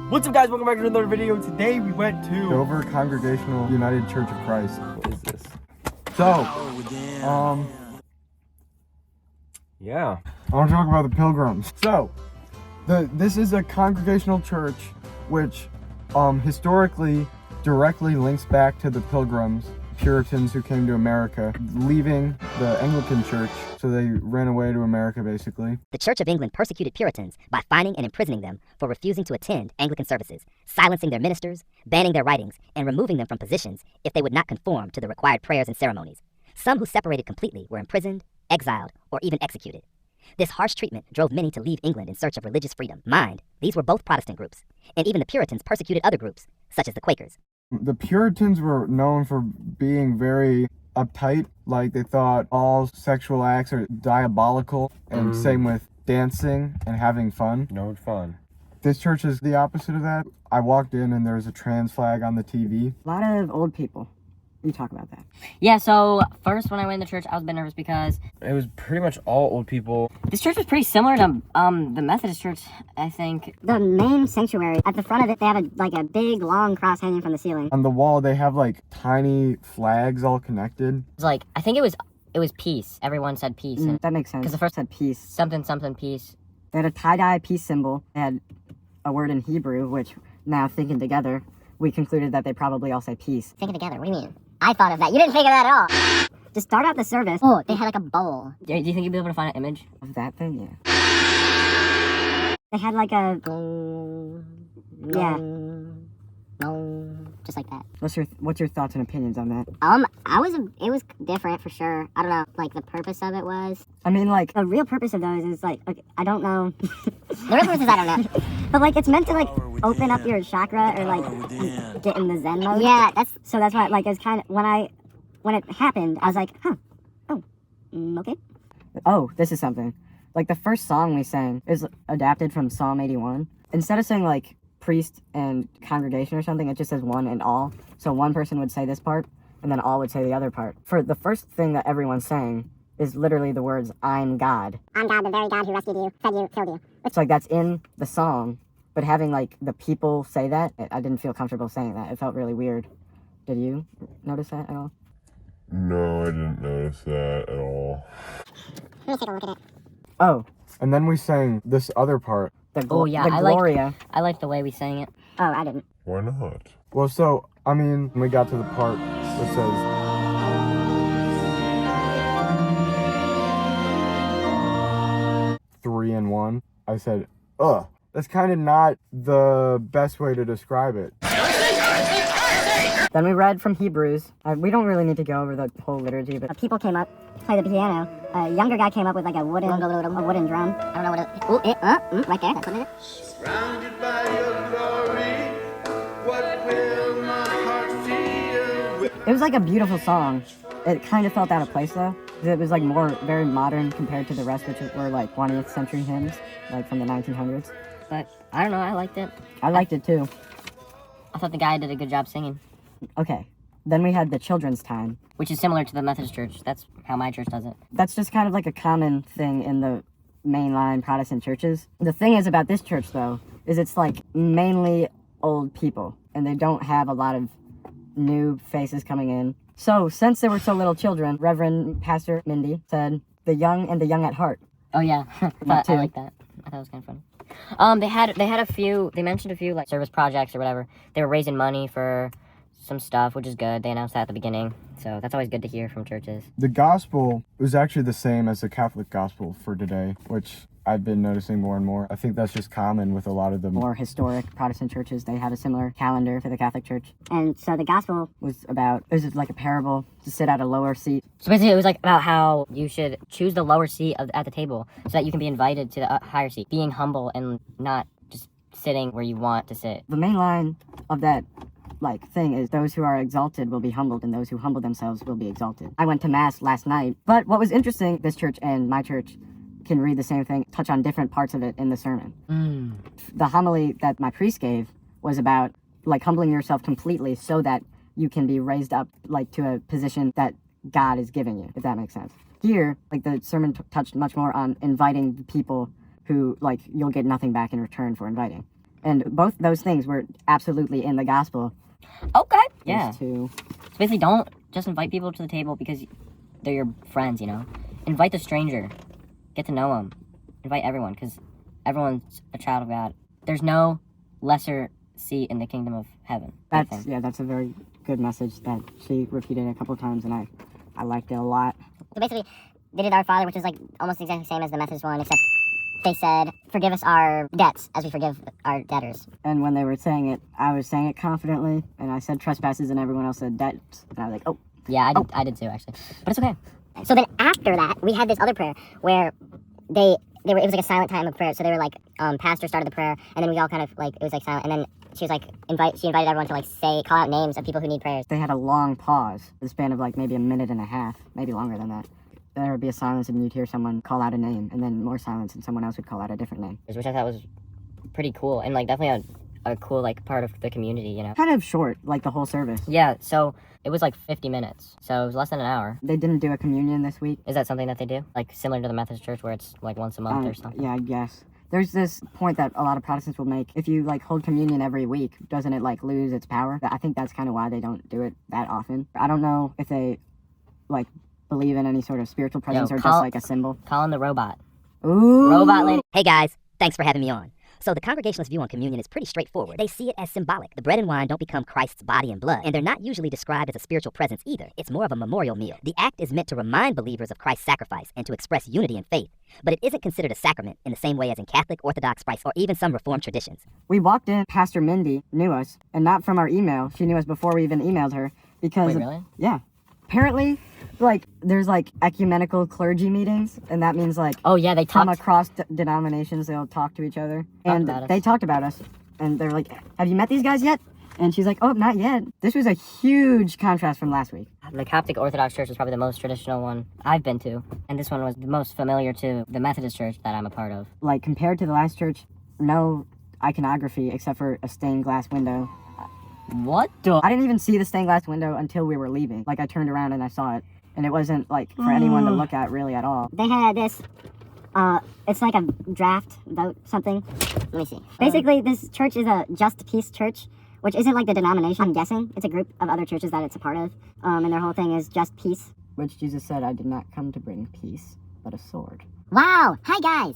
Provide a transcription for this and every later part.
What's up, guys? Welcome back to another video. Today we went to Dover Congregational United Church of Christ. What is this? So, yeah. I want to talk about the Pilgrims. So, this is a Congregational church which historically directly links back to the Pilgrims, Puritans who came to America, leaving the Anglican Church, so they ran away to America basically. The Church of England persecuted Puritans by fining and imprisoning them for refusing to attend Anglican services, silencing their ministers, banning their writings, and removing them from positions if they would not conform to the required prayers and ceremonies. Some who separated completely were imprisoned, exiled, or even executed. This harsh treatment drove many to leave England in search of religious freedom. Mind, these were both Protestant groups, and even the Puritans persecuted other groups, such as the Quakers. The Puritans were known for being very uptight, like they thought all sexual acts are diabolical, and same with dancing and having fun. No fun. This church is the opposite of that. I walked in and there was a trans flag on the TV. A lot of old people. You talk about that. Yeah, so first when I went to church, I was a bit nervous because It was pretty much all old people. this church was pretty similar to the Methodist church, I think. The main sanctuary, at the front of it, they have a big, long cross hanging from the ceiling. On the wall, they have like tiny flags all connected. It was like, I think it was peace. Everyone said peace. And That makes sense. 'Cause the first- said peace. something peace. They had a tie-dye peace symbol. They had a word in Hebrew, which now thinking together, we concluded that they probably all say peace. Thinking together, what do you mean? I thought of that. You didn't think of that at all. To start out the service, they had like a bowl. Do you think you'd be able to find an image? Of that thing, yeah. They had like a, yeah, just like that. What's your thoughts and opinions on that? It was different for sure. I don't know, like the purpose of it was. I mean, like, The real purpose of those is like, okay, I don't know. The real purpose is I don't know. But like, it's meant to like open up your chakra or like get in the Zen mode. Yeah, that's why like it's kind of when it happened, I was like, okay. oh, this is something. Like, the first song we sang is adapted from Psalm 81. Instead of saying like priest and congregation or something, it just says one and all. So one person would say this part, and then all would say the other part. For the first thing that everyone's saying is literally the words, I'm God. I'm God, the very God who rescued you, fed you, killed you. It's like that's in the song, but having like the people say that, I didn't feel comfortable saying that. It felt really weird. Did you notice that at all? No, I didn't notice that at all. Let me take a look at it. Oh, And then we sang this other part. the Oh, yeah, the I liked- Gloria. I liked the way we sang it. Oh, I didn't. Why not? Well, so, I mean, when we got to the part that says, 3 and 1, I said, ugh. That's kind of not the best way to describe it. Then we read from Hebrews. We don't really need to go over the whole liturgy, but People came up, played the piano. A younger guy came up with like a wooden drum. I don't know what it. Right there. That's what it is. Surrounded by your glory, what will my heart feel? it was like a beautiful song. It kind of felt out of place though. It was like very modern compared to the rest, which were like 20th century hymns, like from the 1900s. But I don't know, I liked it. I liked it too. I thought the guy did a good job singing, Okay. Then we had the children's time. which is similar to the Methodist church. That's how my church does it. That's just kind of like a common thing in the mainline Protestant churches. The thing is about this church though, is it's like mainly old people, and they don't have a lot of new faces coming in. So since there were so little children, Reverend Pastor Mindy said, the young and the young at heart. Oh yeah, too. I like that. I thought it was kind of funny. They had a few. They mentioned a few like service projects or whatever. They were raising money for some stuff, which is good. They announced that at the beginning, so that's always good to hear from churches. The gospel was actually the same as the Catholic gospel for today, which I've been noticing more and more. I think that's just common with a lot of them. More historic Protestant churches, they have a similar calendar to the Catholic Church. And so the gospel, Was like a parable to sit at a lower seat. So basically, it was like about how you should choose the lower seat at the table so that you can be invited to the higher seat. Being humble and not just sitting where you want to sit. The main line of that thing is those who are exalted will be humbled and those who humble themselves will be exalted. I went to mass last night, but what was interesting, this church and my church can read the same thing, touch on different parts of it in the sermon. The homily that my priest gave was about like humbling yourself completely so that you can be raised up like to a position that God is giving you, if that makes sense. Here, like the sermon touched much more on inviting people who like you'll get nothing back in return for inviting. And both those things were absolutely in the gospel. Okay. Those Yeah. two. So basically, don't just invite people to the table because they're your friends, you know? Invite the stranger. Get to know them. Invite everyone because everyone's a child of God. There's no lesser seat in the kingdom of heaven. I think. That's a very good message that she repeated a couple times, and I liked it a lot. So basically, they did Our Father, which is like almost exactly the same as the Methodist one, except they said, forgive us our debts as we forgive our debtors. And when they were saying it, I was saying it confidently, and I said trespasses, and everyone else said debts, and I was like, oh. Yeah, I did too, actually. But it's okay. So then after that, we had this other prayer where it was like a silent time of prayer. So they were like, pastor started the prayer, and then we all kind of like, it was like silent, and then she was like, she invited everyone to like call out names of people who need prayers. They had a long pause, the span of like maybe a minute and a half, maybe longer than that. There would be a silence, and you'd hear someone call out a name, and then more silence, and someone else would call out a different name. Which I thought was pretty cool, and like definitely a cool like part of the community, you know? Kind of short, like the whole service. Yeah, so it was like 50 minutes, so it was less than an hour. They didn't do a communion this week. Is that something that they do? Like similar to the Methodist Church where it's like once a month or something? Yeah, I guess. There's this point that a lot of Protestants will make. If you like hold communion every week, doesn't it like lose its power? I think that's kind of why they don't do it that often. I don't know if they like believe in any sort of spiritual presence or just like a symbol. Calling the robot. Ooh. Robot lady. Hey guys, thanks for having me on. So the Congregationalist view on communion is pretty straightforward. They see it as symbolic. The bread and wine don't become Christ's body and blood, and they're not usually described as a spiritual presence either. It's more of a memorial meal. The act is meant to remind believers of Christ's sacrifice and to express unity in faith, but it isn't considered a sacrament in the same way as in Catholic, Orthodox, Christ, or even some Reformed traditions. We walked in, Pastor Mindy knew us, and not from our email. She knew us before we even emailed her because Wait, really? Yeah. Apparently, like there's like ecumenical clergy meetings, and that means like Oh yeah, they from talked. across denominations they'll talk to each other, and about us. they talked about us, and they're like, "Have you met these guys yet?" And she's like, "Oh, not yet." This was a huge contrast from last week. The Coptic Orthodox Church was probably the most traditional one I've been to, and this one was the most familiar to the Methodist Church that I'm a part of. Like compared to the last church, no iconography except for a stained glass window. What the? I didn't even see the stained glass window until we were leaving. Like I turned around and I saw it, and it wasn't like for anyone to look at really at all. They had this, it's like a draft vote something. Let me see. Basically, this church is a just peace church, which isn't like the denomination, I'm guessing. It's a group of other churches that it's a part of, and their whole thing is just peace. Which Jesus said, "I did not come to bring peace, but a sword." Wow! Hi, guys!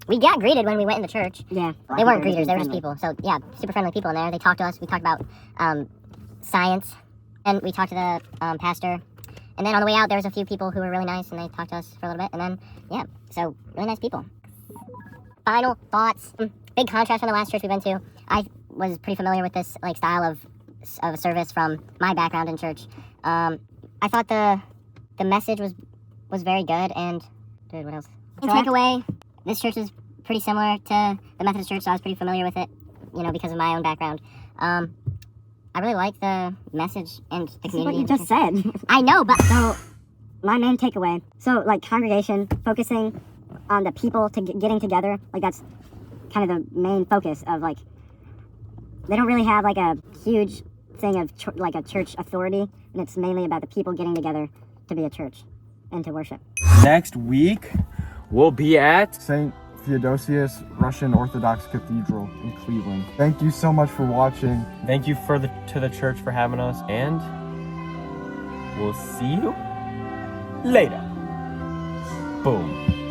We got greeted when we went in the church. Yeah. They weren't greeters, they were just people. So, yeah, super friendly people in there. They talked to us. We talked about science, and we talked to the pastor. And then on the way out, there was a few people who were really nice, and they talked to us for a little bit. And then, yeah, so really nice people. Final thoughts. Big contrast from the last church we went to. I was pretty familiar with this like style of service from my background in church. I thought the message was very good, and dude, what else? Takeaway. This church is pretty similar to the Methodist Church, so I was pretty familiar with it, you know, because of my own background. I really like the message and the community. What you just said. I know, but So, my main takeaway. So, like congregation, focusing on the people getting together. Like that's kind of the main focus of like. They don't really have like a huge thing of like a church authority, and it's mainly about the people getting together to be a church and to worship. Next week, we'll be at St. Theodosius Russian Orthodox Cathedral in Cleveland. Thank you so much for watching. Thank you to the church for having us, and we'll see you later. Boom.